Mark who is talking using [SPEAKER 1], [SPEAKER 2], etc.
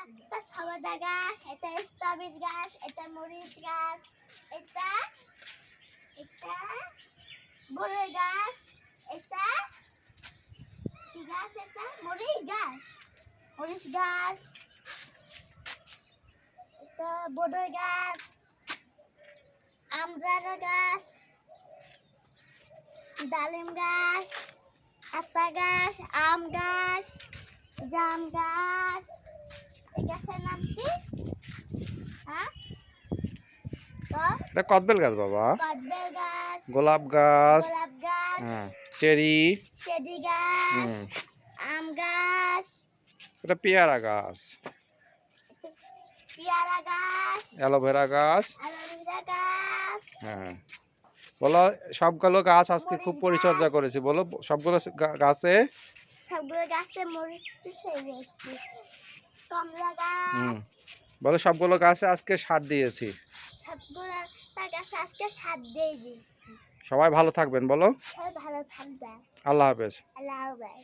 [SPEAKER 1] এটা সাবাদা গাছ, এটা স্ট্রবেরি গাছ, এটা মরিচ গাছ, এটা এটা বড়ই গাছ, এটা কি গাছ? এটা মরিচ গাছ, মরিচ গাছ, এটা বড়ই গাছ, আমড়ার গাছ, ডালিম গাছ, আতা গাছ, আম গাছ, জাম গাছ। এই গাছের নাম কি? হ্যাঁ,
[SPEAKER 2] এটা কদবেল গাছ বাবা।
[SPEAKER 1] কদবেল গাছ,
[SPEAKER 2] গোলাপ গাছ,
[SPEAKER 1] গোলাপ গাছ,
[SPEAKER 2] চেরি,
[SPEAKER 1] চেরি গাছ, আম গাছ,
[SPEAKER 2] এটা পেয়ারা গাছ,
[SPEAKER 1] পেয়ারা গাছ,
[SPEAKER 2] অ্যালোভেরা গাছ।
[SPEAKER 1] অ্যালোভেরা গাছ।
[SPEAKER 2] হ্যাঁ, বলো সবগুলো গাছ আজকে খুব পরিচর্যা করেছি, বলো সবগুলো গাছে।
[SPEAKER 1] সবগুলো গাছে মরিচ দিয়েছি। কমলা গাছ।
[SPEAKER 2] বলো সবগুলো গাছে আজকে সার দিয়েছি।
[SPEAKER 1] সবগুলো গাছে আজকে সার দিয়েছি।
[SPEAKER 2] সবাই ভালো থাকবেন বলো।
[SPEAKER 1] সবাই ভালো থাকবে।
[SPEAKER 2] আল্লাহ হাফেজ।
[SPEAKER 1] আল্লাহ হাফেজ।